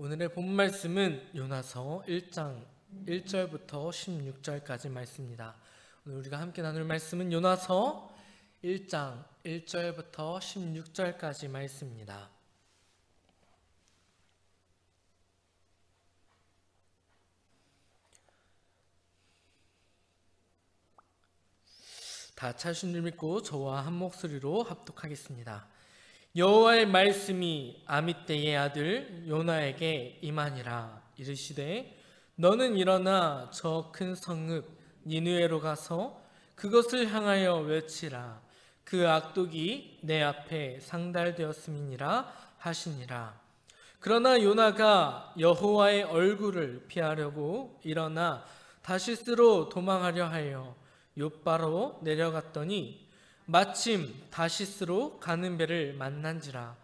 오늘의 본 말씀은 요나서 1장 1절부터 16절까지 말씀입니다. 오늘 우리가 함께 나눌 말씀은 요나서 1장 1절부터 16절까지 말씀입니다. 다 찾으신 줄 믿고 저와 한 목소리로 합독하겠습니다. 여호와의 말씀이 아미떼의 아들 요나에게 임하니라. 이르시되 너는 일어나 저 큰 성읍 니느웨로 가서 그것을 향하여 외치라. 그 악독이 내 앞에 상달되었음이니라 하시니라. 그러나 요나가 여호와의 얼굴을 피하려고 일어나 다시스로 도망하려 하여 욥바로 내려갔더니 마침 다시스로 가는 배를 만난지라.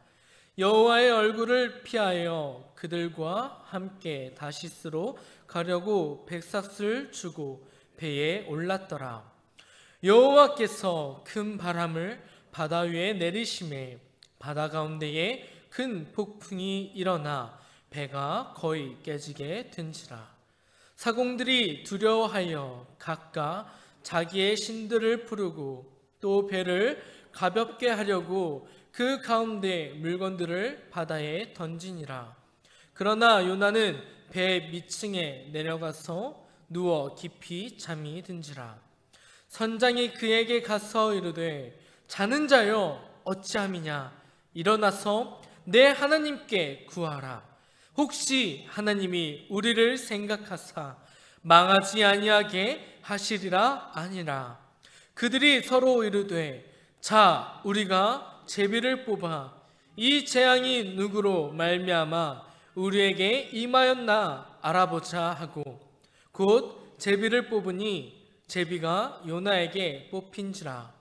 여호와의 얼굴을 피하여 그들과 함께 다시스로 가려고 백삭을 주고 배에 올랐더라. 여호와께서 큰 바람을 바다 위에 내리심에 바다 가운데에 큰 폭풍이 일어나 배가 거의 깨지게 된지라. 사공들이 두려워하여 각각 자기의 신들을 부르고 또 배를 가볍게 하려고 그 가운데 물건들을 바다에 던지니라. 그러나 요나는 배 밑층에 내려가서 누워 깊이 잠이 든지라. 선장이 그에게 가서 이르되 자는 자여 어찌함이냐. 일어나서 내 하나님께 구하라. 혹시 하나님이 우리를 생각하사 망하지 아니하게 하시리라 아니라. 그들이 서로 이르되 자 우리가 제비를 뽑아 이 재앙이 누구로 말미암아 우리에게 임하였나 알아보자 하고 곧 제비를 뽑으니 제비가 요나에게 뽑힌지라.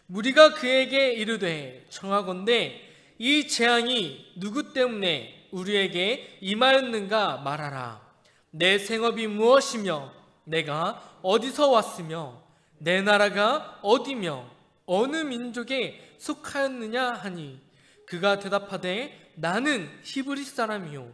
무리가 그에게 이르되 청하건대 이 재앙이 누구 때문에 우리에게 임하였는가 말하라. 내 생업이 무엇이며 내가 어디서 왔으며 내 나라가 어디며 어느 민족에 속하였느냐 하니 그가 대답하되 나는 히브리 사람이요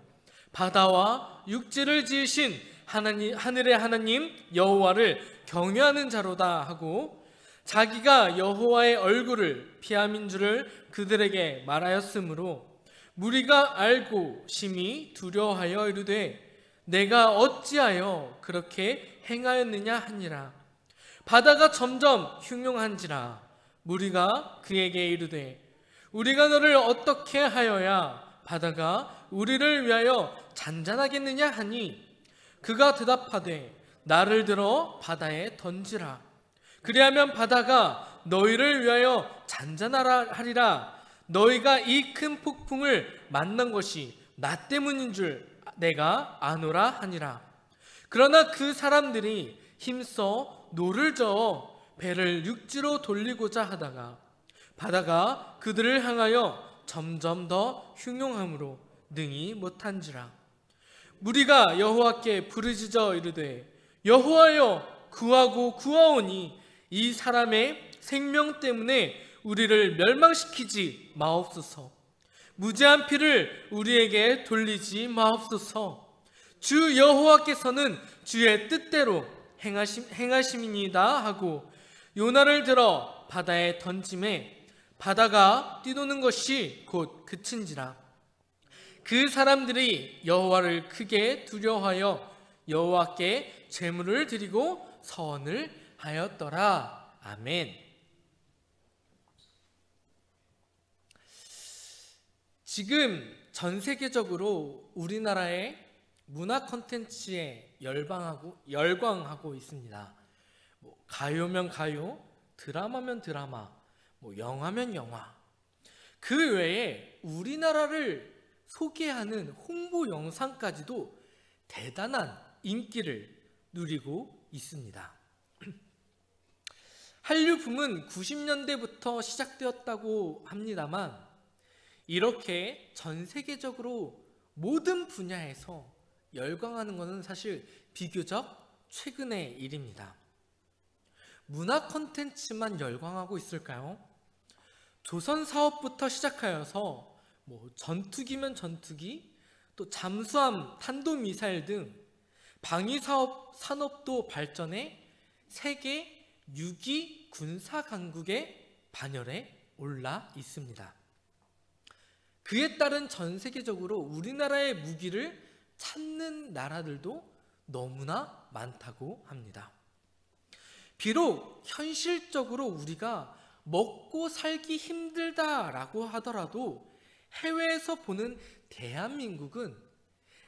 바다와 육지를 지으신 하늘의 하나님 여호와를 경외하는 자로다 하고 자기가 여호와의 얼굴을 피함인 줄을 그들에게 말하였으므로 무리가 알고 심히 두려워하여 이르되 내가 어찌하여 그렇게 행하였느냐 하니라. 바다가 점점 흉흉한지라. 무리가 그에게 이르되 우리가 너를 어떻게 하여야 바다가 우리를 위하여 잔잔하겠느냐 하니 그가 대답하되 나를 들어 바다에 던지라. 그리하면 바다가 너희를 위하여 잔잔하리라. 너희가 이 큰 폭풍을 만난 것이 나 때문인 줄 내가 아노라 하니라. 그러나 그 사람들이 힘써 노를 저어 배를 육지로 돌리고자 하다가 바다가 그들을 향하여 점점 더 흉흉함으로 능히 못한지라. 무리가 여호와께 부르짖어 이르되 여호와여 구하고 구하오니 이 사람의 생명 때문에 우리를 멸망시키지 마옵소서. 무죄한 피를 우리에게 돌리지 마옵소서. 주 여호와께서는 주의 뜻대로 행하심이니이다 하고 요나를 들어 바다에 던짐에 바다가 뛰노는 것이 곧 그친지라. 그 사람들이 여호와를 크게 두려워하여 여호와께 제물을 드리고 서원을 하였더라. 아멘. 지금 전 세계적으로 우리나라의 문화 콘텐츠에 열광하고 있습니다. 가요면 가요, 드라마면 드라마, 영화면 영화. 그 외에 우리나라를 소개하는 홍보 영상까지도 대단한 인기를 누리고 있습니다. 한류 붐은 90년대부터 시작되었다고 합니다만 이렇게 전 세계적으로 모든 분야에서 열광하는 것은 사실 비교적 최근의 일입니다. 문화 콘텐츠만 열광하고 있을까요? 조선 사업부터 시작하여서 전투기면 전투기, 또 잠수함, 탄도미사일 등 방위산업도 발전해 세계 6위 군사 강국의 반열에 올라 있습니다. 그에 따른 전 세계적으로 우리나라의 무기를 찾는 나라들도 너무나 많다고 합니다. 비록 현실적으로 우리가 먹고 살기 힘들다라고 하더라도 해외에서 보는 대한민국은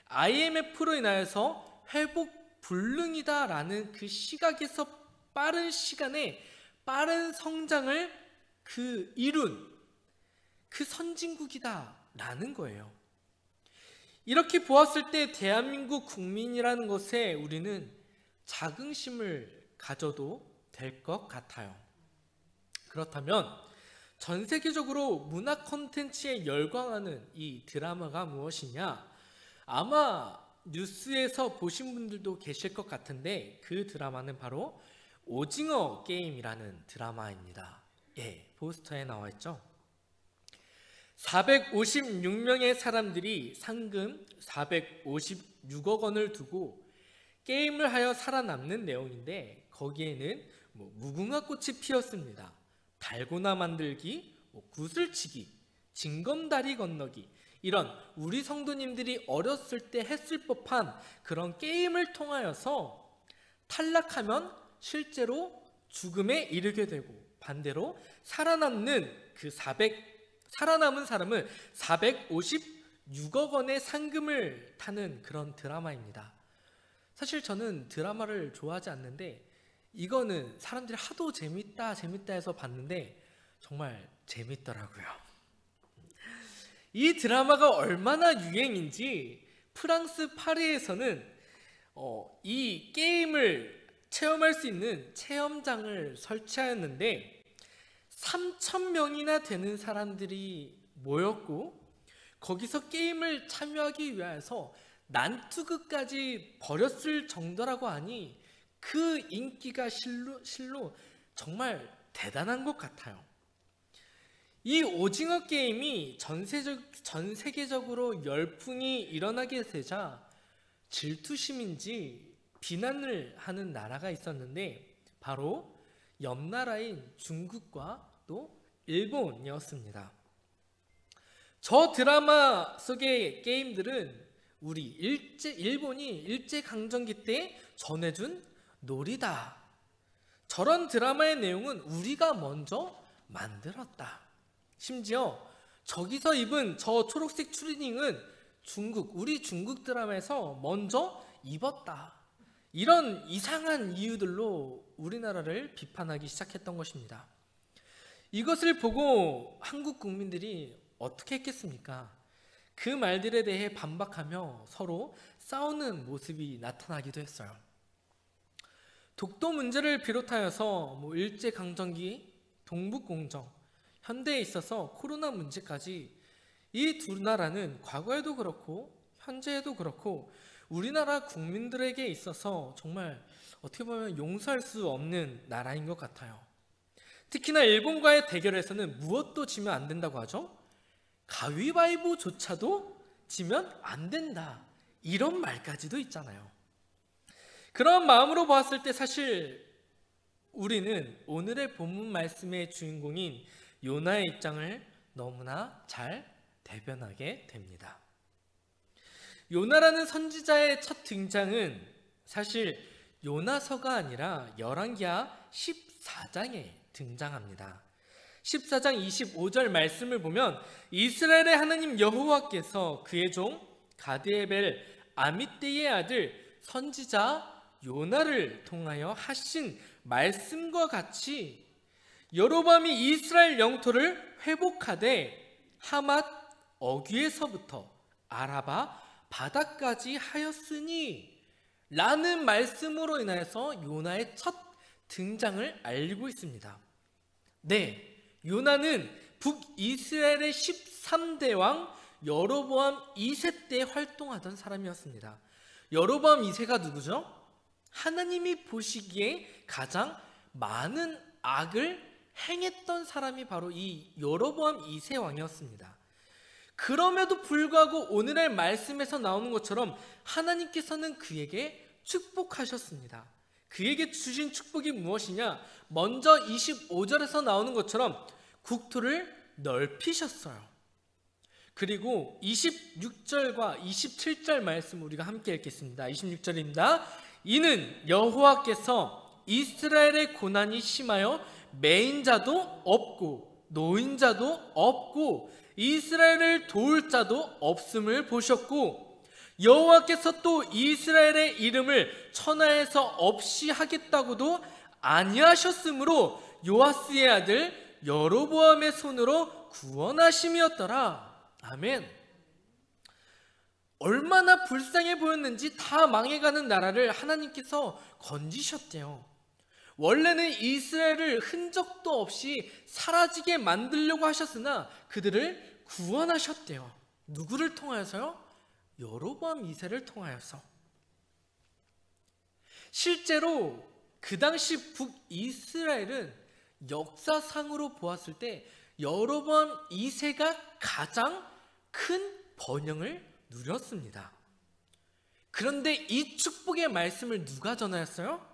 IMF로 인하여서 회복 불능이다라는 그 시각에서 빠른 시간에 빠른 성장을 이룬 그 선진국이다라는 거예요. 이렇게 보았을 때 대한민국 국민이라는 것에 우리는 자긍심을 가져도 될 것 같아요. 그렇다면 전 세계적으로 문화 콘텐츠에 열광하는 이 드라마가 무엇이냐? 아마 뉴스에서 보신 분들도 계실 것 같은데 그 드라마는 바로 오징어 게임이라는 드라마입니다. 예, 포스터에 나와 있죠. 456명의 사람들이 상금 456억 원을 두고 게임을 하여 살아남는 내용인데 거기에는 무궁화꽃이 피었습니다. 달고나 만들기, 구슬치기, 징검다리 건너기 이런 우리 성도님들이 어렸을 때 했을 법한 그런 게임을 통하여서 탈락하면 실제로 죽음에 이르게 되고 반대로 살아남은 사람은 456억 원의 상금을 타는 그런 드라마입니다. 사실 저는 드라마를 좋아하지 않는데 이거는 사람들이 하도 재밌다 해서 봤는데 정말 재밌더라고요. 이 드라마가 얼마나 유행인지 프랑스 파리에서는 이 게임을 체험할 수 있는 체험장을 설치하였는데 3,000명이나 되는 사람들이 모였고 거기서 게임을 참여하기 위해서 난투극까지 벌였을 정도라고 하니 그 인기가 실로 정말 대단한 것 같아요. 이 오징어 게임이 전 세계적으로 열풍이 일어나게 되자 질투심인지 비난을 하는 나라가 있었는데 바로 옆 나라인 중국과 또 일본이었습니다. 저 드라마 속의 게임들은 일본이 일제강점기 때 전해준 놀이다. 저런 드라마의 내용은 우리가 먼저 만들었다. 심지어 저기서 입은 저 초록색 추리닝은 우리 중국 드라마에서 먼저 입었다. 이런 이상한 이유들로 우리나라를 비판하기 시작했던 것입니다. 이것을 보고 한국 국민들이 어떻게 했겠습니까? 그 말들에 대해 반박하며 서로 싸우는 모습이 나타나기도 했어요. 독도 문제를 비롯하여서 일제강점기, 동북공정, 현대에 있어서 코로나 문제까지 이 두 나라는 과거에도 그렇고 현재에도 그렇고 우리나라 국민들에게 있어서 정말 어떻게 보면 용서할 수 없는 나라인 것 같아요. 특히나 일본과의 대결에서는 무엇도 지면 안 된다고 하죠. 가위바위보조차도 지면 안 된다. 이런 말까지도 있잖아요. 그런 마음으로 보았을 때 사실 우리는 오늘의 본문 말씀의 주인공인 요나의 입장을 너무나 잘 대변하게 됩니다. 요나라는 선지자의 첫 등장은 사실 요나서가 아니라 열왕기하 14장에 등장합니다. 14장 25절 말씀을 보면 이스라엘의 하나님 여호와께서 그의 종 가드에벨 아미떼의 아들 선지자 요나를 통하여 하신 말씀과 같이 여로보암이 이스라엘 영토를 회복하되 하맛 어귀에서부터 아라바 바다까지 하였으니 라는 말씀으로 인하여서 요나의 첫 등장을 알리고 있습니다. 네, 요나는 북이스라엘의 13대 왕 여로보암 2세 때 활동하던 사람이었습니다. 여로보암 2세가 누구죠? 하나님이 보시기에 가장 많은 악을 행했던 사람이 바로 이 여로보암 2세 왕이었습니다. 그럼에도 불구하고 오늘의 말씀에서 나오는 것처럼 하나님께서는 그에게 축복하셨습니다. 그에게 주신 축복이 무엇이냐? 먼저 25절에서 나오는 것처럼 국토를 넓히셨어요. 그리고 26절과 27절 말씀 우리가 함께 읽겠습니다. 26절입니다. 이는 여호와께서 이스라엘의 고난이 심하여 매인 자도 없고 노인 자도 없고 이스라엘을 도울 자도 없음을 보셨고, 여호와께서 또 이스라엘의 이름을 천하에서 없이 하겠다고도 아니하셨으므로 요아스의 아들 여로보암의 손으로 구원하심이었더라. 아멘. 얼마나 불쌍해 보였는지 다 망해가는 나라를 하나님께서 건지셨대요. 원래는 이스라엘을 흔적도 없이 사라지게 만들려고 하셨으나 그들을 구원하셨대요. 누구를 통하여서요? 여로보암 2세를 통하여서. 실제로 그 당시 북이스라엘은 역사상으로 보았을 때 여로보암 2세가 가장 큰 번영을 누렸습니다. 그런데 이 축복의 말씀을 누가 전하였어요?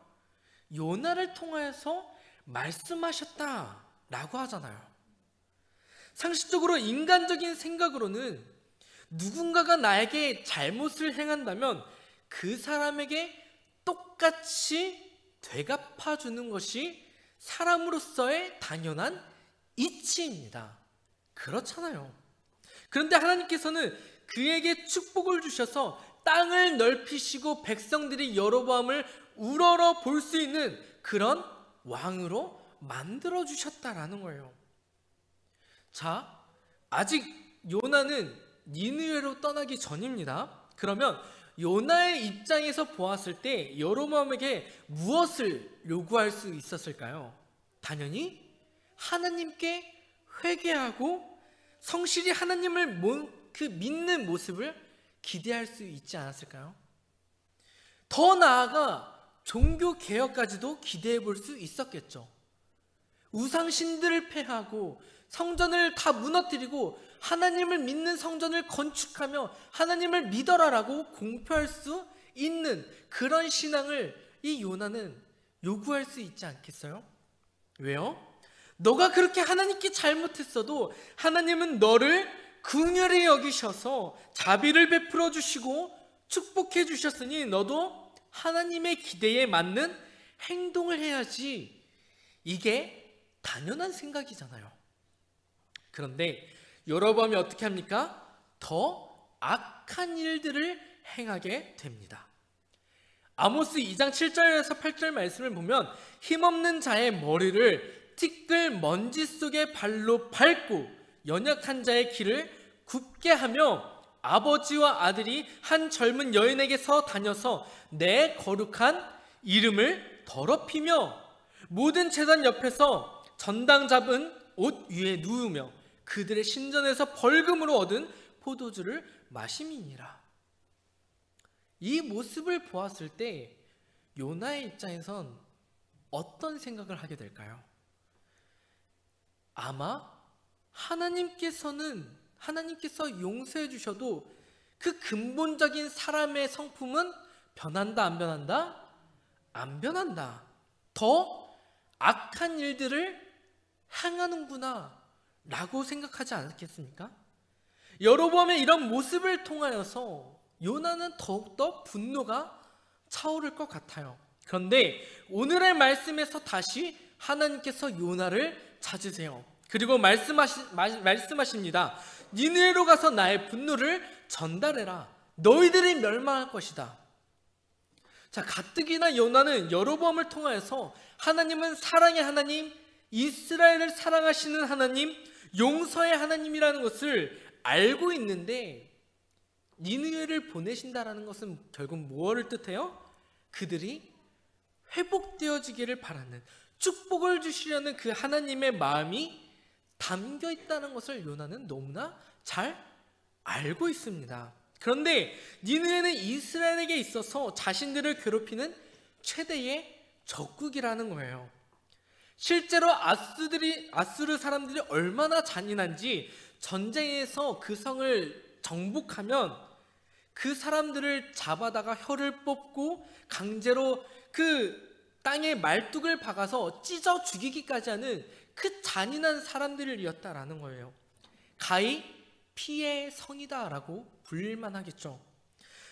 요나를 통하여서 말씀하셨다라고 하잖아요. 상식적으로 인간적인 생각으로는 누군가가 나에게 잘못을 행한다면 그 사람에게 똑같이 되갚아주는 것이 사람으로서의 당연한 이치입니다. 그렇잖아요. 그런데 하나님께서는 그에게 축복을 주셔서 땅을 넓히시고 백성들이 여로보암을 우러러 볼 수 있는 그런 왕으로 만들어 주셨다라는 거예요. 자, 아직 요나는 니느웨로 떠나기 전입니다. 그러면 요나의 입장에서 보았을 때 여로보암에게 무엇을 요구할 수 있었을까요? 당연히 하나님께 회개하고 성실히 하나님을 믿는 모습을 기대할 수 있지 않았을까요? 더 나아가 종교 개혁까지도 기대해 볼 수 있었겠죠. 우상신들을 폐하고 성전을 다 무너뜨리고 하나님을 믿는 성전을 건축하며 하나님을 믿어라라고 공표할 수 있는 그런 신앙을 이 요나는 요구할 수 있지 않겠어요? 왜요? 너가 그렇게 하나님께 잘못했어도 하나님은 너를 긍휼히 여기셔서 자비를 베풀어 주시고 축복해 주셨으니 너도 하나님의 기대에 맞는 행동을 해야지. 이게 당연한 생각이잖아요. 그런데 여로보암이 어떻게 합니까? 더 악한 일들을 행하게 됩니다. 아모스 2장 7절에서 8절 말씀을 보면 힘없는 자의 머리를 티끌 먼지 속에 발로 밟고 연약한 자의 길을 굽게 하며 아버지와 아들이 한 젊은 여인에게서 다녀서 내 거룩한 이름을 더럽히며 모든 제단 옆에서 전당 잡은 옷 위에 누우며 그들의 신전에서 벌금으로 얻은 포도주를 마심이니라. 이 모습을 보았을 때 요나의 입장에선 어떤 생각을 하게 될까요? 아마 하나님께서 용서해 주셔도 그 근본적인 사람의 성품은 변한다, 안 변한다? 안 변한다. 더 악한 일들을 행하는구나 라고 생각하지 않겠습니까? 여로보암의 이런 모습을 통하여서 요나는 더욱더 분노가 차오를 것 같아요. 그런데 오늘의 말씀에서 다시 하나님께서 요나를 찾으세요. 그리고 말씀하십니다. 니느웨로 가서 나의 분노를 전달해라. 너희들이 멸망할 것이다. 자, 가뜩이나 요나는 여로보암을 통하여서 하나님은 사랑의 하나님, 이스라엘을 사랑하시는 하나님, 용서의 하나님이라는 것을 알고 있는데 니느웨를 보내신다라는 것은 결국 무엇을 뜻해요? 그들이 회복되어지기를 바라는, 축복을 주시려는 그 하나님의 마음이 담겨 있다는 것을 요나는 너무나 잘 알고 있습니다. 그런데 니느웨는 이스라엘에게 있어서 자신들을 괴롭히는 최대의 적국이라는 거예요. 실제로 아수르 사람들이 얼마나 잔인한지 전쟁에서 그 성을 정복하면 그 사람들을 잡아다가 혀를 뽑고 강제로 그 땅에 말뚝을 박아서 찢어 죽이기까지 하는 그 잔인한 사람들이었다라는 거예요. 가히 피의 성이다라고 불릴만 하겠죠.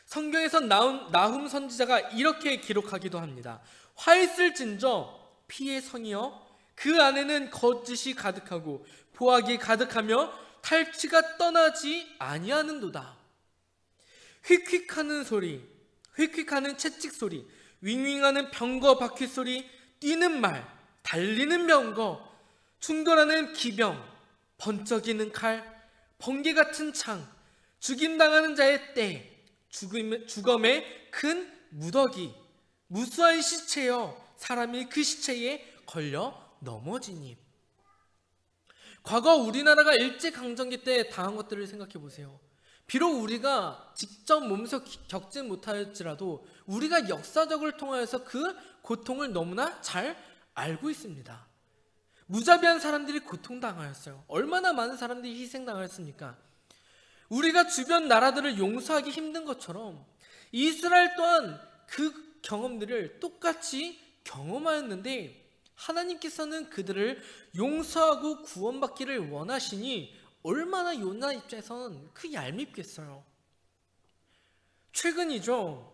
성경에서 나훔 선지자가 이렇게 기록하기도 합니다. 화 있을진저 피의 성이여 그 안에는 거짓이 가득하고 보악이 가득하며 탈취가 떠나지 아니하는도다. 휙휙하는 소리, 휙휙하는 채찍 소리, 윙윙하는 병거 바퀴 소리, 뛰는 말, 달리는 병거, 충돌하는 기병, 번쩍이는 칼, 번개 같은 창, 죽임당하는 자의 때, 죽음의 큰 무더기, 무수한 시체여 사람이 그 시체에 걸려 넘어지니. 과거 우리나라가 일제강점기 때 당한 것들을 생각해 보세요. 비록 우리가 직접 몸소 겪지 못할지라도 우리가 역사적을 통하여서 그 고통을 너무나 잘 알고 있습니다. 무자비한 사람들이 고통당하였어요. 얼마나 많은 사람들이 희생당하였습니까? 우리가 주변 나라들을 용서하기 힘든 것처럼 이스라엘 또한 그 경험들을 똑같이 경험하였는데 하나님께서는 그들을 용서하고 구원받기를 원하시니 얼마나 요나 입장에서는 그 얄밉겠어요. 최근이죠.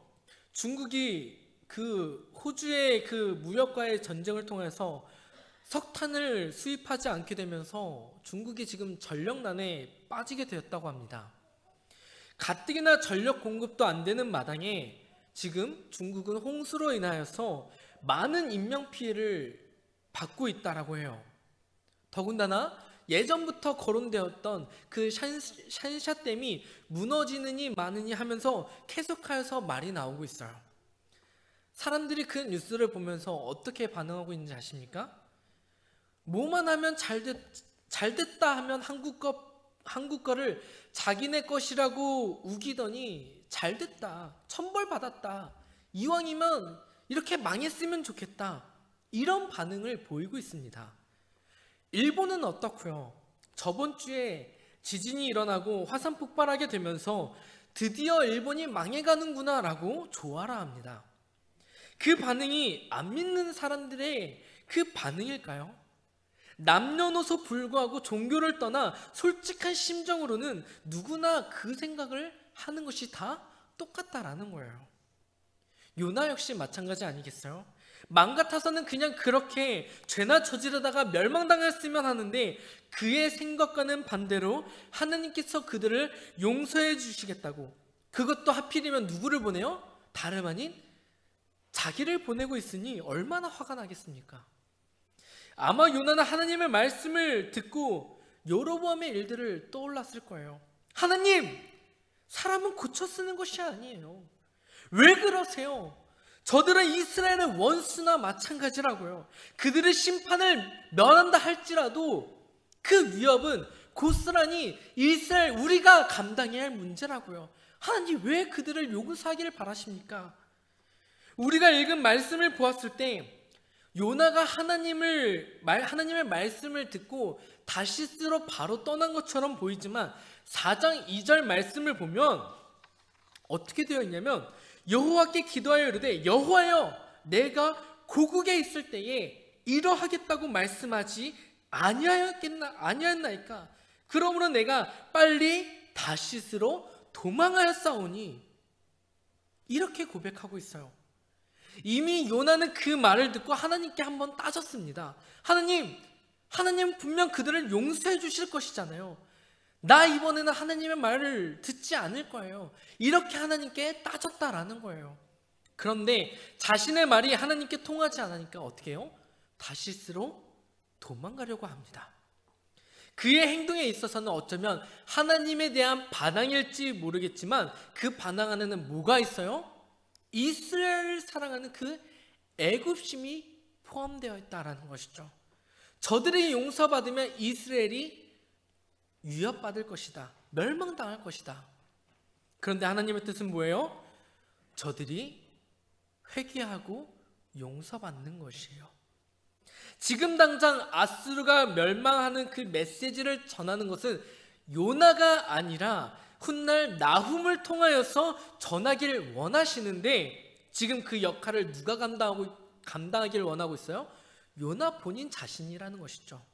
중국이 그 호주의 그 무역과의 전쟁을 통해서 석탄을 수입하지 않게 되면서 중국이 지금 전력난에 빠지게 되었다고 합니다. 가뜩이나 전력 공급도 안 되는 마당에 지금 중국은 홍수로 인하여서 많은 인명피해를 받고 있다라고 해요. 더군다나 예전부터 거론되었던 그 샨샤댐이 무너지느니 마느니 하면서 계속하여서 말이 나오고 있어요. 사람들이 그 뉴스를 보면서 어떻게 반응하고 있는지 아십니까? 뭐만 하면 잘됐다 하면 한국 거를 자기네 것이라고 우기더니 잘됐다, 천벌 받았다, 이왕이면 이렇게 망했으면 좋겠다, 이런 반응을 보이고 있습니다. 일본은 어떻고요? 저번 주에 지진이 일어나고 화산 폭발하게 되면서 드디어 일본이 망해가는구나 라고 좋아라 합니다. 그 반응이 안 믿는 사람들의 그 반응일까요? 남녀노소 불구하고 종교를 떠나 솔직한 심정으로는 누구나 그 생각을 하는 것이 다 똑같다라는 거예요. 요나 역시 마찬가지 아니겠어요? 맘 같아서는 그냥 그렇게 죄나 저지르다가 멸망당했으면 하는데 그의 생각과는 반대로 하나님께서 그들을 용서해 주시겠다고, 그것도 하필이면 누구를 보내요? 다름 아닌 자기를 보내고 있으니 얼마나 화가 나겠습니까? 아마 요나는 하나님의 말씀을 듣고 여로보암의 일들을 떠올랐을 거예요. 하나님, 사람은 고쳐 쓰는 것이 아니에요. 왜 그러세요? 저들은 이스라엘의 원수나 마찬가지라고요. 그들의 심판을 면한다 할지라도 그 위협은 고스란히 이스라엘 우리가 감당해야 할 문제라고요. 하나님, 왜 그들을 용서하기를 바라십니까? 우리가 읽은 말씀을 보았을 때 요나가 하나님의 말씀을 듣고 다시스로 바로 떠난 것처럼 보이지만 4장 2절 말씀을 보면 어떻게 되어 있냐면, 여호와께 기도하여 이르되 여호와여, 내가 고국에 있을 때에 이러하겠다고 말씀하지 아니하였나이까? 그러므로 내가 빨리 다시스로 도망하였사오니. 이렇게 고백하고 있어요. 이미 요나는 그 말을 듣고 하나님께 한번 따졌습니다. 하나님 분명 그들을 용서해 주실 것이잖아요. 나 이번에는 하나님의 말을 듣지 않을 거예요. 이렇게 하나님께 따졌다라는 거예요. 그런데 자신의 말이 하나님께 통하지 않으니까 어떻게 해요? 다시스로 도망가려고 합니다. 그의 행동에 있어서는 어쩌면 하나님에 대한 반항일지 모르겠지만 그 반항 안에는 뭐가 있어요? 이스라엘을 사랑하는 그 애굽심이 포함되어 있다라는 것이죠. 저들이 용서받으면 이스라엘이 위협받을 것이다, 멸망당할 것이다. 그런데 하나님의 뜻은 뭐예요? 저들이 회개하고 용서받는 것이에요. 지금 당장 아수르가 멸망하는 그 메시지를 전하는 것은 요나가 아니라 훗날 나훔을 통하여서 전하기를 원하시는데 지금 그 역할을 누가 감당하기를 원하고 있어요? 요나 본인 자신이라는 것이죠.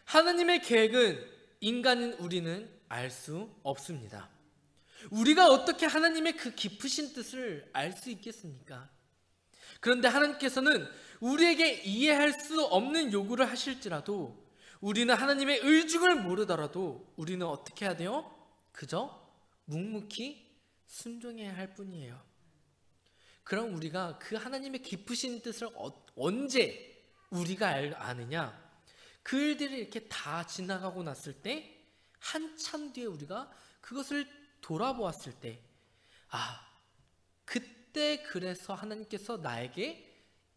하나님의 계획은 인간인 우리는 알 수 없습니다. 우리가 어떻게 하나님의 그 깊으신 뜻을 알 수 있겠습니까? 그런데 하나님께서는 우리에게 이해할 수 없는 요구를 하실지라도 우리는 하나님의 의중을 모르더라도 우리는 어떻게 해야 돼요? 그저 묵묵히 순종해야 할 뿐이에요. 그럼 우리가 그 하나님의 깊으신 뜻을 언제 우리가 아느냐? 그 일들이 이렇게 다 지나가고 났을 때 한참 뒤에 우리가 그것을 돌아보았을 때 그때 그래서 하나님께서 나에게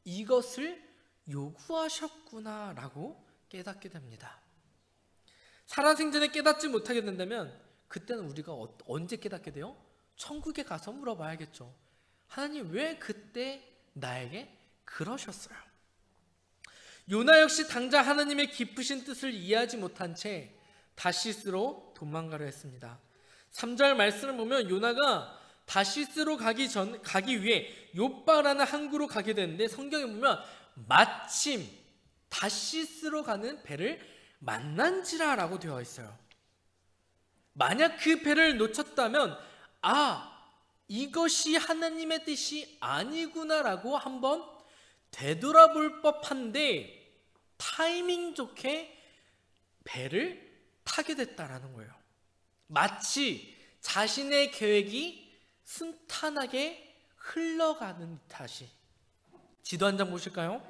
이것을 요구하셨구나 라고 깨닫게 됩니다. 살아생전에 깨닫지 못하게 된다면 그때는 우리가 언제 깨닫게 돼요? 천국에 가서 물어봐야겠죠. 하나님 왜 그때 나에게 그러셨어요? 요나 역시 당장 하나님의 깊으신 뜻을 이해하지 못한 채 다시스로 도망가려 했습니다. 3절 말씀을 보면 요나가 다시스로 가기 위해 욥바라는 항구로 가게 되는데 성경에 보면 마침 다시스로 가는 배를 만난지라라고 되어 있어요. 만약 그 배를 놓쳤다면 이것이 하나님의 뜻이 아니구나라고 한번 되돌아볼 법한데 타이밍 좋게 배를 타게 됐다라는 거예요. 마치 자신의 계획이 순탄하게 흘러가는 듯이. 지도 한 장 보실까요?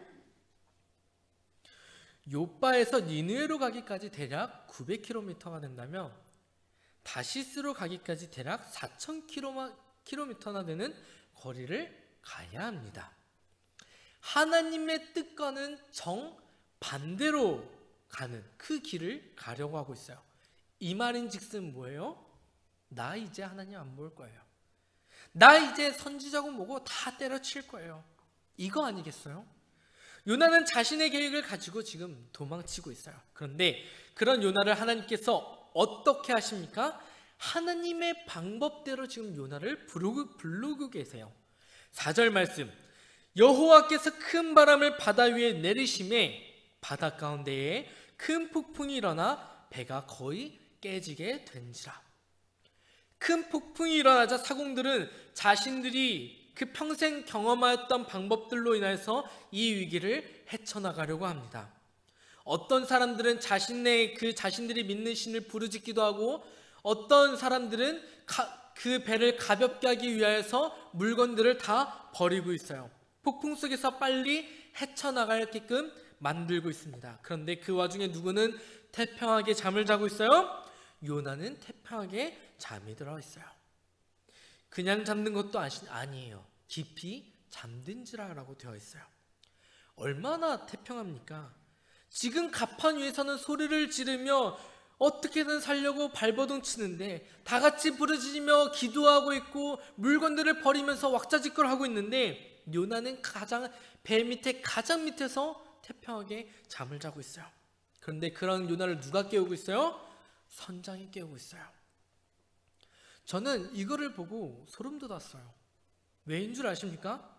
욥바에서 니느웨로 가기까지 대략 900km가 된다면 다시스로 가기까지 대략 4000km나 되는 거리를 가야 합니다. 하나님의 뜻과는 정반대로 가는 그 길을 가려고 하고 있어요. 이 말인즉슨 뭐예요? 나 이제 하나님 안 볼 거예요. 나 이제 선지자고 뭐고 다 때려칠 거예요. 이거 아니겠어요? 요나는 자신의 계획을 가지고 지금 도망치고 있어요. 그런데 그런 요나를 하나님께서 어떻게 하십니까? 하나님의 방법대로 지금 요나를 부르고 계세요. 4절 말씀, 여호와께서 큰 바람을 바다 위에 내리심에 바다 가운데에 큰 폭풍이 일어나 배가 거의 깨지게 된지라. 큰 폭풍이 일어나자 사공들은 자신들이 그 평생 경험하였던 방법들로 인해서 이 위기를 헤쳐나가려고 합니다. 어떤 사람들은 자신들이 믿는 신을 부르짖기도 하고 어떤 사람들은 그 배를 가볍게 하기 위해서 물건들을 다 버리고 있어요. 폭풍 속에서 빨리 헤쳐나가게끔 만들고 있습니다. 그런데 그 와중에 누구는 태평하게 잠을 자고 있어요? 요나는 태평하게 잠이 들어 있어요. 그냥 잠든 것도 아니에요. 깊이 잠든지라라고 되어 있어요. 얼마나 태평합니까? 지금 가판 위에서는 소리를 지르며 어떻게든 살려고 발버둥 치는데 다 같이 부르짖으며 기도하고 있고 물건들을 버리면서 왁자지껄 하고 있는데 요나는 배 밑에 가장 밑에서 태평하게 잠을 자고 있어요. 그런데 그런 요나를 누가 깨우고 있어요? 선장이 깨우고 있어요. 저는 이거를 보고 소름 돋았어요. 왜인 줄 아십니까?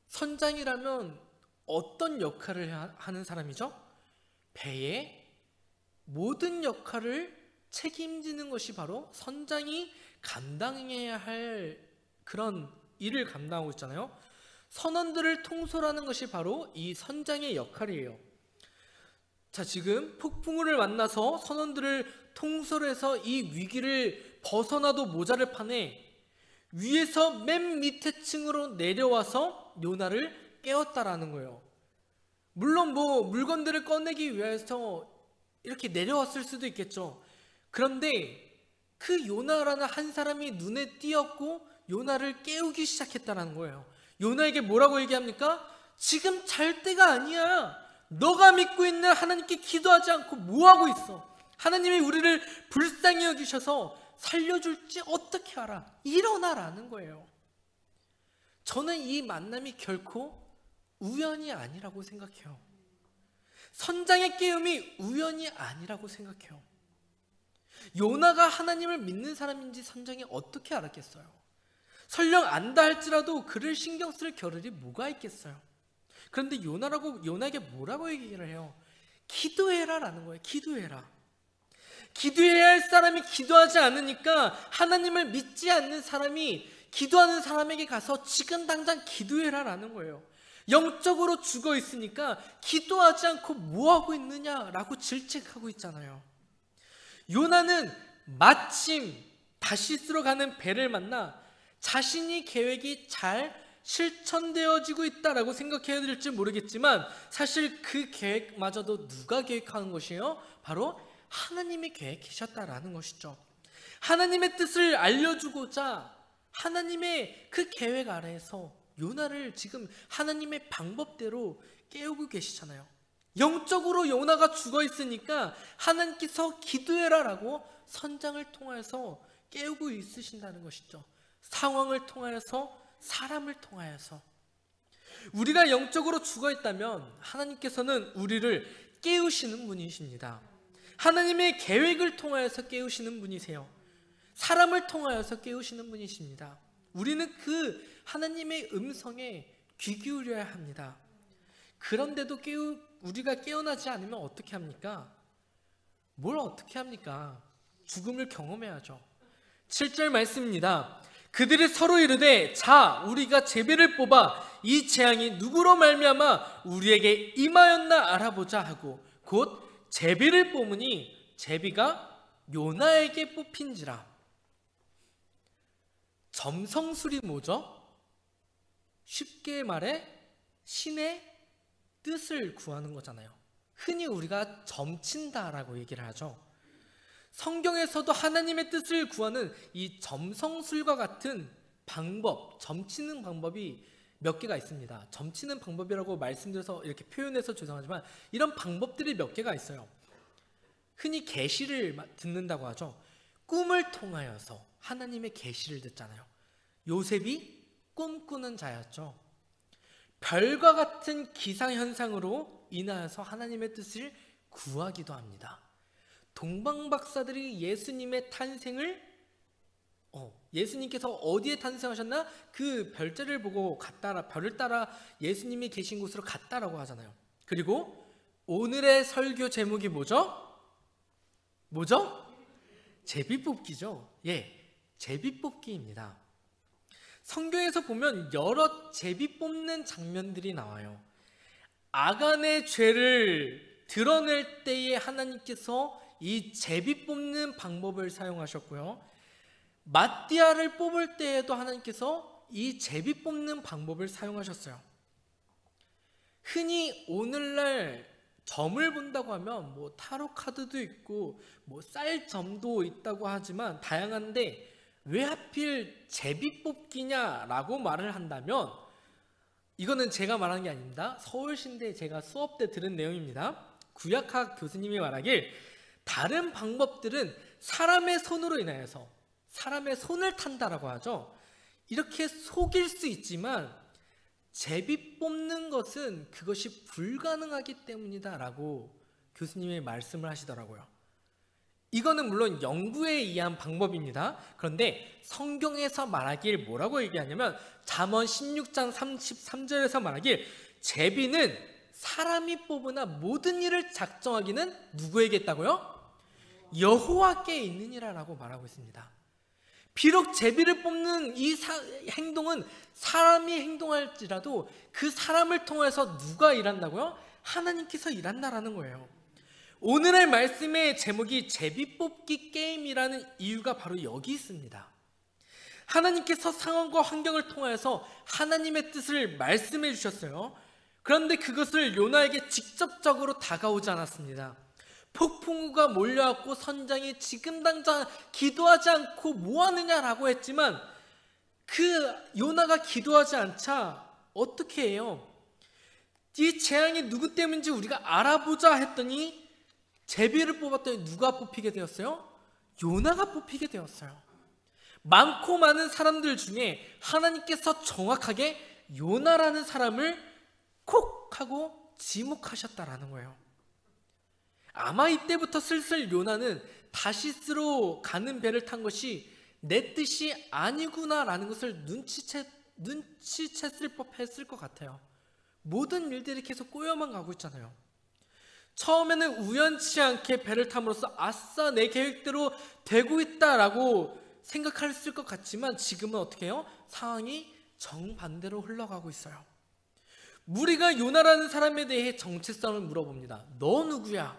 선장이라면 어떤 역할을 하는 사람이죠? 배의 모든 역할을 책임지는 것이 바로 선장이 감당해야 할 그런 일을 감당하고 있잖아요. 선원들을 통솔하는 것이 바로 이 선장의 역할이에요. 자, 지금 폭풍우를 만나서 선원들을 통솔해서 이 위기를 벗어나도 모자를 판에 위에서 맨 밑에 층으로 내려와서 요나를 깨웠다라는 거예요. 물론 물건들을 꺼내기 위해서 이렇게 내려왔을 수도 있겠죠. 그런데 그 요나라는 한 사람이 눈에 띄었고 요나를 깨우기 시작했다는 거예요. 요나에게 뭐라고 얘기합니까? 지금 잘 때가 아니야. 너가 믿고 있는 하나님께 기도하지 않고 뭐하고 있어? 하나님이 우리를 불쌍히 여기셔서 살려줄지 어떻게 알아? 일어나라는 거예요. 저는 이 만남이 결코 우연이 아니라고 생각해요. 선장의 깨움이 우연이 아니라고 생각해요. 요나가 하나님을 믿는 사람인지 선장이 어떻게 알았겠어요? 설령 안다 할지라도 그를 신경 쓸 겨를이 뭐가 있겠어요? 그런데 요나에게 뭐라고 얘기를 해요? 기도해라라는 거예요. 기도해라. 기도해야 할 사람이 기도하지 않으니까 하나님을 믿지 않는 사람이 기도하는 사람에게 가서 지금 당장 기도해라라는 거예요. 영적으로 죽어 있으니까 기도하지 않고 뭐하고 있느냐라고 질책하고 있잖아요. 요나는 마침 다시스로 가는 배를 만나 자신이 계획이 잘 실천되어지고 있다라고 생각해야 될지 모르겠지만 사실 그 계획마저도 누가 계획하는 것이에요? 바로 하나님이 계획하셨다라는 것이죠. 하나님의 뜻을 알려주고자 하나님의 그 계획 아래에서 요나를 지금 하나님의 방법대로 깨우고 계시잖아요. 영적으로 요나가 죽어 있으니까 하나님께서 기도해라라고 선장을 통해서 깨우고 있으신다는 것이죠. 상황을 통하여서, 사람을 통하여서. 우리가 영적으로 죽어 있다면 하나님께서는 우리를 깨우시는 분이십니다. 하나님의 계획을 통하여서 깨우시는 분이세요. 사람을 통하여서 깨우시는 분이십니다. 우리는 그 하나님의 음성에 귀 기울여야 합니다. 그런데도 우리가 깨어나지 않으면 어떻게 합니까? 뭘 어떻게 합니까? 죽음을 경험해야죠. 7절 말씀입니다. 그들이 서로 이르되 자 우리가 제비를 뽑아 이 재앙이 누구로 말미암아 우리에게 임하였나 알아보자 하고 곧 제비를 뽑으니 제비가 요나에게 뽑힌지라. 점성술이 뭐죠? 쉽게 말해 신의 뜻을 구하는 거잖아요. 흔히 우리가 점친다라고 얘기를 하죠. 성경에서도 하나님의 뜻을 구하는 이 점성술과 같은 방법, 점치는 방법이 몇 개가 있습니다. 점치는 방법이라고 말씀드려서 이렇게 표현해서 죄송하지만 이런 방법들이 몇 개가 있어요. 흔히 계시를 듣는다고 하죠. 꿈을 통하여서 하나님의 계시를 듣잖아요. 요셉이 꿈꾸는 자였죠. 별과 같은 기상현상으로 인하여서 하나님의 뜻을 구하기도 합니다. 동방박사들이 예수님의 탄생을 예수님께서 어디에 탄생하셨나? 그 별자를 보고 별을 따라 예수님이 계신 곳으로 갔다라고 하잖아요. 그리고 오늘의 설교 제목이 뭐죠? 제비뽑기죠. 제비뽑기입니다. 성경에서 보면 여러 제비 뽑는 장면들이 나와요. 아간의 죄를 드러낼 때에 하나님께서 이 제비 뽑는 방법을 사용하셨고요. 마띠아를 뽑을 때에도 하나님께서 이 제비 뽑는 방법을 사용하셨어요. 흔히 오늘날 점을 본다고 하면 타로 카드도 있고 쌀점도 있다고 하지만 다양한데 왜 하필 제비 뽑기냐라고 말을 한다면 이거는 제가 말하는 게 아닙니다. 서울신대 제가 수업 때 들은 내용입니다. 구약학 교수님이 말하길 다른 방법들은 사람의 손으로 인하여서 사람의 손을 탄다라고 하죠. 이렇게 속일 수 있지만 제비 뽑는 것은 그것이 불가능하기 때문이다라고 교수님이 말씀을 하시더라고요. 이거는 물론 연구에 의한 방법입니다. 그런데 성경에서 말하길 뭐라고 얘기하냐면 잠언 16장 33절에서 말하길 제비는 사람이 뽑으나 모든 일을 작정하기는 누구에게 있다고요? 여호와께 있느니라라고 말하고 있습니다. 비록 제비를 뽑는 이 행동은 사람이 행동할지라도 그 사람을 통해서 누가 일한다고요? 하나님께서 일한다라는 거예요. 오늘의 말씀의 제목이 제비 뽑기 게임이라는 이유가 바로 여기 있습니다. 하나님께서 상황과 환경을 통해서 하나님의 뜻을 말씀해 주셨어요. 그런데 그것을 요나에게 직접적으로 다가오지 않았습니다. 폭풍우가 몰려왔고 선장이 지금 당장 기도하지 않고 뭐하느냐라고 했지만 그 요나가 기도하지 않자 어떻게 해요? 이 재앙이 누구 때문인지 우리가 알아보자 했더니 제비를 뽑았더니 누가 뽑히게 되었어요? 요나가 뽑히게 되었어요. 많고 많은 사람들 중에 하나님께서 정확하게 요나라는 사람을 콕 하고 지목하셨다라는 거예요. 아마 이때부터 슬슬 요나는 다시스로 가는 배를 탄 것이 내 뜻이 아니구나라는 것을 눈치챘을 법했을 것 같아요. 모든 일들이 계속 꼬여만 가고 있잖아요. 처음에는 우연치 않게 배를 탐으로써 아싸 내 계획대로 되고 있다라고 생각했을 것 같지만 지금은 어떻게 해요? 상황이 정반대로 흘러가고 있어요. 무리가 요나라는 사람에 대해 정체성을 물어봅니다. 너 누구야?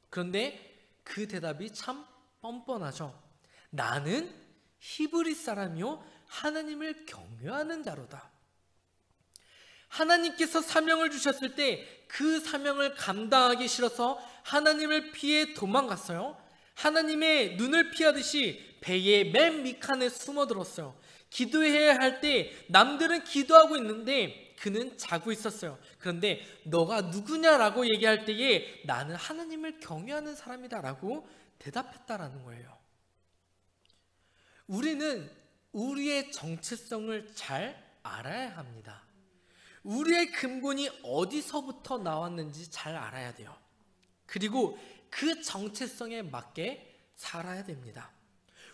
그런데 그 대답이 참 뻔뻔하죠. 나는 히브리 사람이요 하나님을 경외하는 자로다. 하나님께서 사명을 주셨을 때 그 사명을 감당하기 싫어서 하나님을 피해 도망갔어요. 하나님의 눈을 피하듯이 배의 맨 밑칸에 숨어들었어요. 기도해야 할 때 남들은 기도하고 있는데 그는 자고 있었어요. 그런데 너가 누구냐라고 얘기할 때에 나는 하나님을 경외하는 사람이다 라고 대답했다라는 거예요. 우리는 우리의 정체성을 잘 알아야 합니다. 우리의 근본이 어디서부터 나왔는지 잘 알아야 돼요. 그리고 그 정체성에 맞게 살아야 됩니다.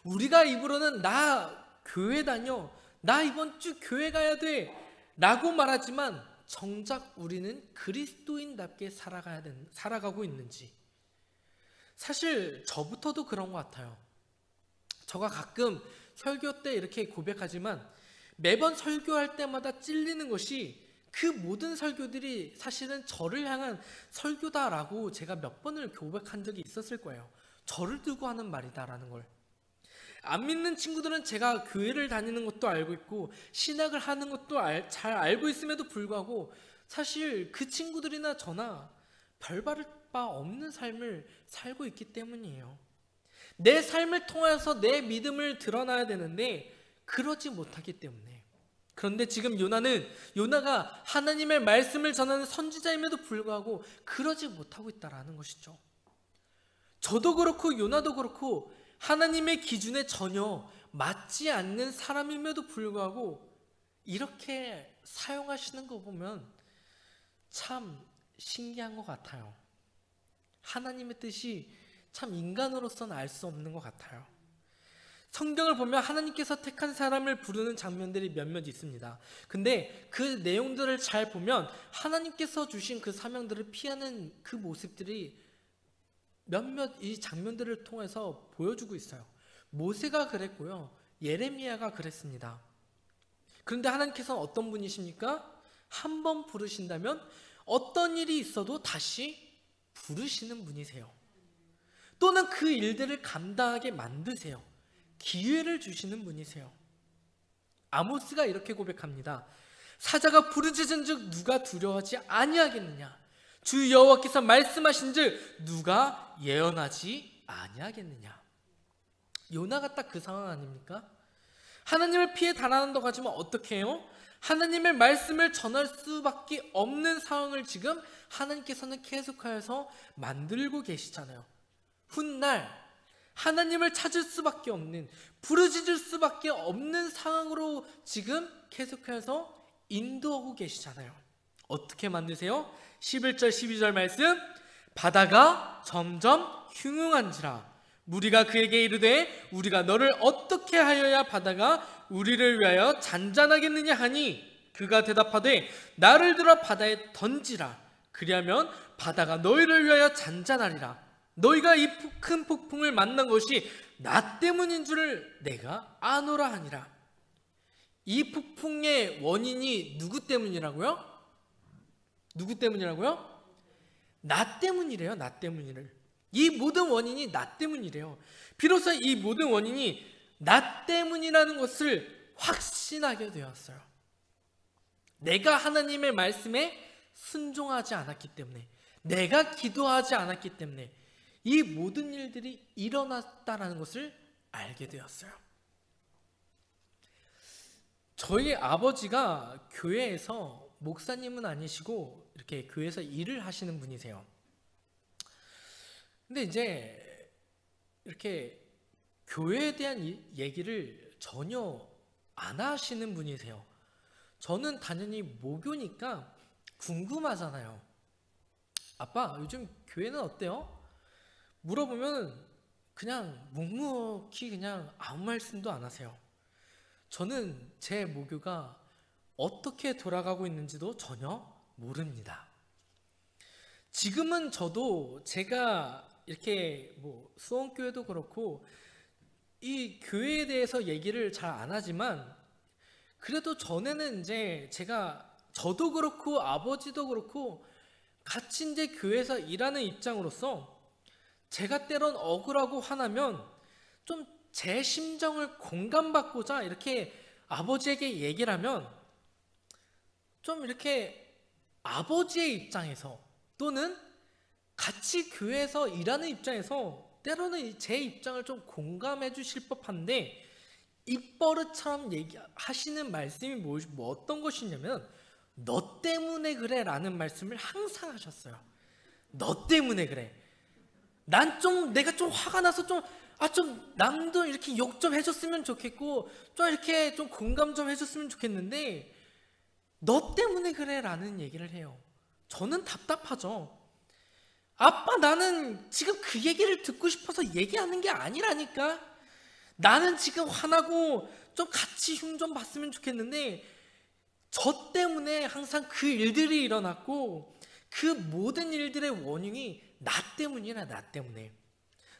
우리가 입으로는 나 교회 다녀, 나 이번 주 교회 가야 돼 라고 말하지만 정작 우리는 그리스도인답게 살아가고 있는지. 사실 저부터도 그런 것 같아요. 저가 가끔 설교 때 이렇게 고백하지만 매번 설교할 때마다 찔리는 것이 그 모든 설교들이 사실은 저를 향한 설교다라고 제가 몇 번을 고백한 적이 있었을 거예요. 저를 두고 하는 말이다라는 걸. 안 믿는 친구들은 제가 교회를 다니는 것도 알고 있고 신학을 하는 것도 잘 알고 있음에도 불구하고 사실 그 친구들이나 저나 별바를 바 없는 삶을 살고 있기 때문이에요. 내 삶을 통해서 내 믿음을 드러나야 되는데 그러지 못하기 때문에. 그런데 지금 요나가 하나님의 말씀을 전하는 선지자임에도 불구하고 그러지 못하고 있다라는 것이죠. 저도 그렇고 요나도 그렇고 하나님의 기준에 전혀 맞지 않는 사람임에도 불구하고 이렇게 사용하시는 거 보면 참 신기한 것 같아요. 하나님의 뜻이 참 인간으로서는 알 수 없는 것 같아요. 성경을 보면 하나님께서 택한 사람을 부르는 장면들이 몇몇 있습니다. 근데 그 내용들을 잘 보면 하나님께서 주신 그 사명들을 피하는 그 모습들이 몇몇 이 장면들을 통해서 보여주고 있어요. 모세가 그랬고요. 예레미야가 그랬습니다. 그런데 하나님께서는 어떤 분이십니까? 한 번 부르신다면 어떤 일이 있어도 다시 부르시는 분이세요. 또는 그 일들을 감당하게 만드세요. 기회를 주시는 분이세요. 아모스가 이렇게 고백합니다. 사자가 부르짖은즉 누가 두려워하지 아니하겠느냐? 주 여호와께서 말씀하신즉 누가 예언하지 아니하겠느냐? 요나가 딱 그 상황 아닙니까? 하나님을 피해 달아난다고 하지만 어떻게 해요? 하나님의 말씀을 전할 수밖에 없는 상황을 지금 하나님께서는 계속하여서 만들고 계시잖아요. 훗날 하나님을 찾을 수밖에 없는, 부르짖을 수밖에 없는 상황으로 지금 계속해서 인도하고 계시잖아요. 어떻게 만드세요? 11절 12절 말씀. 바다가 점점 흉흉한지라 무리가 그에게 이르되 우리가 너를 어떻게 하여야 바다가 우리를 위하여 잔잔하겠느냐 하니 그가 대답하되 나를 들어 바다에 던지라. 그리하면 바다가 너희를 위하여 잔잔하리라. 너희가 이 큰 폭풍을 만난 것이 나 때문인 줄을 내가 아노라 하니라. 이 폭풍의 원인이 누구 때문이라고요? 누구 때문이라고요? 나 때문이래요. 나 때문이래. 이 모든 원인이 나 때문이래요. 비로소 이 모든 원인이 나 때문이라는 것을 확신하게 되었어요. 내가 하나님의 말씀에 순종하지 않았기 때문에, 내가 기도하지 않았기 때문에 이 모든 일들이 일어났다는 것을 알게 되었어요. 저희 아버지가 교회에서 목사님은 아니시고 이렇게 교회에서 일을 하시는 분이세요. 근데 이제 이렇게 교회에 대한 얘기를 전혀 안 하시는 분이세요. 저는 당연히 모교니까 궁금하잖아요. 아빠, 요즘 교회는 어때요? 물어보면 그냥 묵묵히 그냥 아무 말씀도 안 하세요. 저는 제 모교가 어떻게 돌아가고 있는지도 전혀 모릅니다. 지금은 저도 제가 이렇게 뭐 수원교회도 그렇고 이 교회에 대해서 얘기를 잘 안 하지만, 그래도 전에는 이제 저도 그렇고 아버지도 그렇고 같이 이제 교회에서 일하는 입장으로서 제가 때론 억울하고 화나면 좀 제 심정을 공감받고자 이렇게 아버지에게 얘기를 하면 좀 이렇게 아버지의 입장에서 또는 같이 교회에서 일하는 입장에서 때로는 제 입장을 좀 공감해 주실 법한데, 입버릇처럼 얘기하시는 말씀이 뭐 어떤 것이냐면 너 때문에 그래 라는 말씀을 항상 하셨어요. 너 때문에 그래. 내가 좀 화가 나서 좀 남도 이렇게 욕 좀 해줬으면 좋겠고 좀 이렇게 좀 공감 좀 해줬으면 좋겠는데 너 때문에 그래 라는 얘기를 해요. 저는 답답하죠. 아빠, 나는 지금 그 얘기를 듣고 싶어서 얘기하는 게 아니라니까. 나는 지금 화나고 좀 같이 흉 좀 봤으면 좋겠는데 저 때문에 항상 그 일들이 일어났고 그 모든 일들의 원인이 나 때문이라. 나 때문에.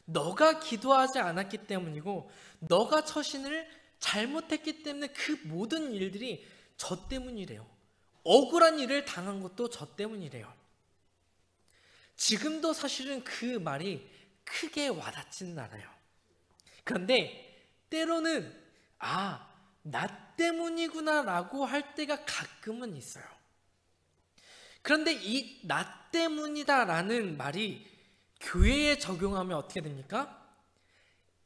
너가 기도하지 않았기 때문이고 너가 처신을 잘못했기 때문에 그 모든 일들이 저 때문이래요. 억울한 일을 당한 것도 저 때문이래요. 지금도 사실은 그 말이 크게 와닿지는 않아요. 그런데 때로는 나 때문이구나 라고 할 때가 가끔은 있어요. 그런데 이 나 때문이다 라는 말이 교회에 적용하면 어떻게 됩니까?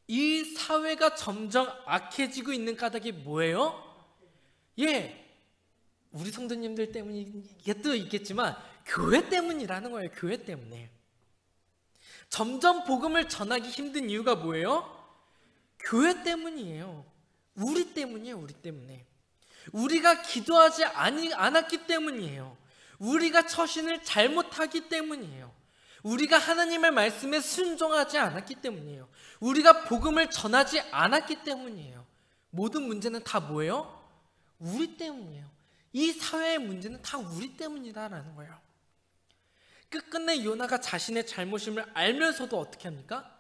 이 사회가 점점 악해지고 있는 까닭이 뭐예요? 우리 성도님들 때문이겠도 있겠지만 교회 때문이라는 거예요. 교회 때문에. 점점 복음을 전하기 힘든 이유가 뭐예요? 교회 때문이에요. 우리 때문이에요. 우리 때문에. 우리가 기도하지 않았기 때문이에요. 우리가 처신을 잘못하기 때문이에요. 우리가 하나님의 말씀에 순종하지 않았기 때문이에요. 우리가 복음을 전하지 않았기 때문이에요. 모든 문제는 다 뭐예요? 우리 때문이에요. 이 사회의 문제는 다 우리 때문이다라는 거예요. 끝끝내 요나가 자신의 잘못임을 알면서도 어떻게 합니까?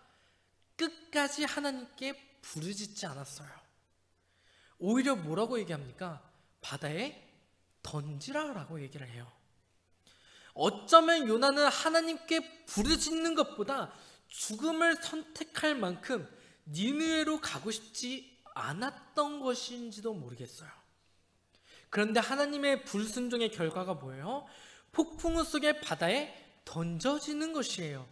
끝까지 하나님께 부르짖지 않았어요. 오히려 뭐라고 얘기합니까? 바다에 던지라라고 얘기를 해요. 어쩌면 요나는 하나님께 부르짖는 것보다 죽음을 선택할 만큼 니느웨로 가고 싶지 않았던 것인지도 모르겠어요. 그런데 하나님의 불순종의 결과가 뭐예요? 폭풍우 속의 바다에 던져지는 것이에요.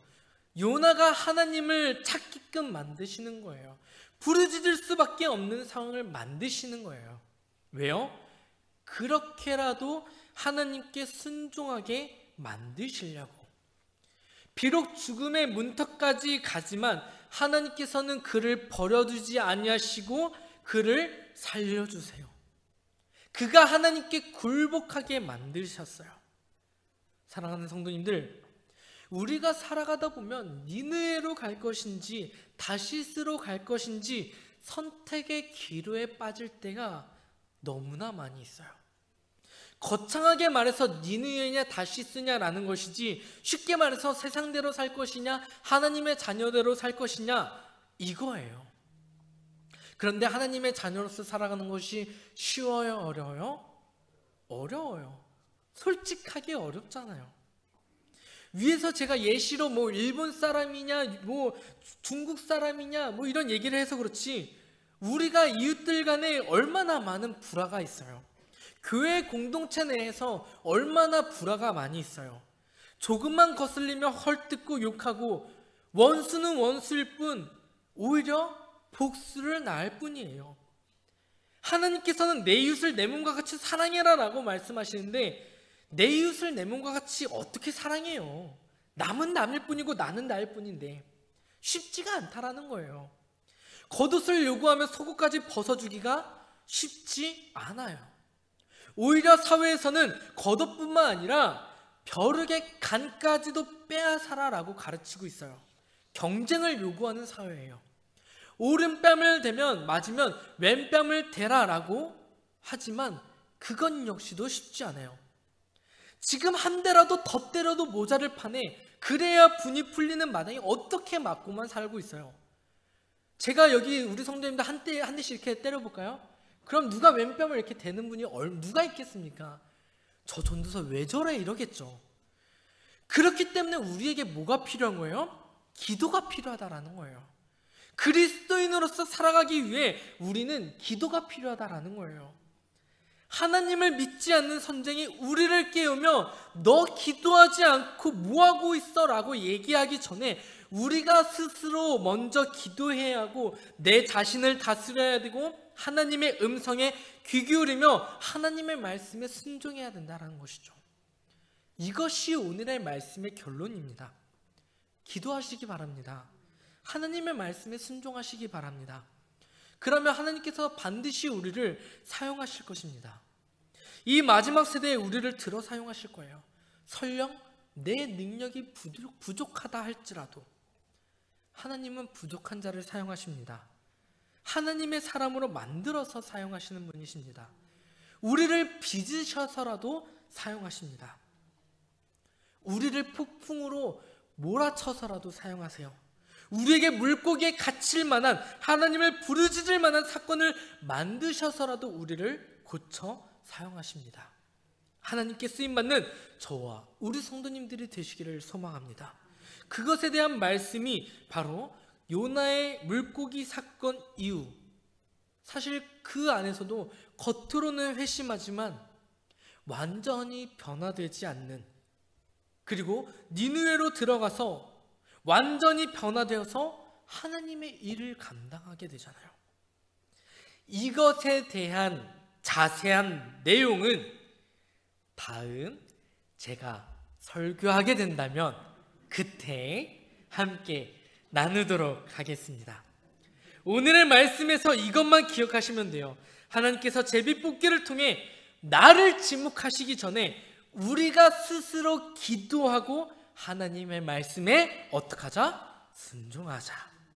요나가 하나님을 찾게끔 만드시는 거예요. 부르짖을 수밖에 없는 상황을 만드시는 거예요. 왜요? 그렇게라도 하나님께 순종하게 만드시려고. 비록 죽음의 문턱까지 가지만 하나님께서는 그를 버려두지 아니하시고 그를 살려주세요. 그가 하나님께 굴복하게 만드셨어요. 사랑하는 성도님들, 우리가 살아가다 보면 니느웨로 갈 것인지 다시스로 갈 것인지 선택의 기로에 빠질 때가 너무나 많이 있어요. 거창하게 말해서 니느웨냐 다시스냐라는 것이지, 쉽게 말해서 세상대로 살 것이냐 하나님의 자녀대로 살 것이냐 이거예요. 그런데 하나님의 자녀로서 살아가는 것이 쉬워요? 어려워요? 어려워요. 솔직하게 어렵잖아요. 위에서 제가 예시로 뭐 일본 사람이냐 뭐 중국 사람이냐 뭐 이런 얘기를 해서 그렇지, 우리가 이웃들 간에 얼마나 많은 불화가 있어요. 교회 공동체 내에서 얼마나 불화가 많이 있어요. 조금만 거슬리면 헐뜯고 욕하고 원수는 원수일 뿐 오히려 복수를 낳을 뿐이에요. 하나님께서는 내 이웃을 내 몸과 같이 사랑해라 라고 말씀하시는데 내 이웃을 내 몸과 같이 어떻게 사랑해요? 남은 남일 뿐이고 나는 나일 뿐인데 쉽지가 않다라는 거예요. 겉옷을 요구하며 속옷까지 벗어주기가 쉽지 않아요. 오히려 사회에서는 겉옷뿐만 아니라 벼룩의 간까지도 빼앗아라라고 가르치고 있어요. 경쟁을 요구하는 사회예요. 오른뺨을 대면 맞으면 왼뺨을 대라라고 하지만 그건 역시도 쉽지 않아요. 지금 한 대라도 더 때려도 모자를 파네. 그래야 분이 풀리는 마당에 어떻게 맞고만 살고 있어요. 제가 여기 우리 성도님들 한 대씩 이렇게 때려볼까요? 그럼 누가 왼뺨을 이렇게 대는 분이 누가 있겠습니까? 저 전도사 왜 저래 이러겠죠. 그렇기 때문에 우리에게 뭐가 필요한 거예요? 기도가 필요하다라는 거예요. 그리스도인으로서 살아가기 위해 우리는 기도가 필요하다라는 거예요. 하나님을 믿지 않는 선생이 우리를 깨우며 너 기도하지 않고 뭐하고 있어? 라고 얘기하기 전에 우리가 스스로 먼저 기도해야 하고 내 자신을 다스려야 되고 하나님의 음성에 귀 기울이며 하나님의 말씀에 순종해야 된다는 것이죠. 이것이 오늘의 말씀의 결론입니다. 기도하시기 바랍니다. 하나님의 말씀에 순종하시기 바랍니다. 그러면 하나님께서 반드시 우리를 사용하실 것입니다. 이 마지막 세대에 우리를 들어 사용하실 거예요. 설령 내 능력이 부족하다 할지라도 하나님은 부족한 자를 사용하십니다. 하나님의 사람으로 만들어서 사용하시는 분이십니다. 우리를 빚으셔서라도 사용하십니다. 우리를 폭풍으로 몰아쳐서라도 사용하세요. 우리에게 물고기에 갇힐 만한 하나님을 부르짖을 만한 사건을 만드셔서라도 우리를 고쳐 사용하십니다. 하나님께 쓰임받는 저와 우리 성도님들이 되시기를 소망합니다. 그것에 대한 말씀이 바로 요나의 물고기 사건 이후, 사실 그 안에서도 겉으로는 회심하지만 완전히 변화되지 않는, 그리고 니느웨로 들어가서 완전히 변화되어서 하나님의 일을 감당하게 되잖아요. 이것에 대한 자세한 내용은 다음 제가 설교하게 된다면 그때 함께 나누도록 하겠습니다. 오늘의 말씀에서 이것만 기억하시면 돼요. 하나님께서 제비뽑기를 통해 나를 지목하시기 전에 우리가 스스로 기도하고 하나님의 말씀에 어떡하자? 순종하자.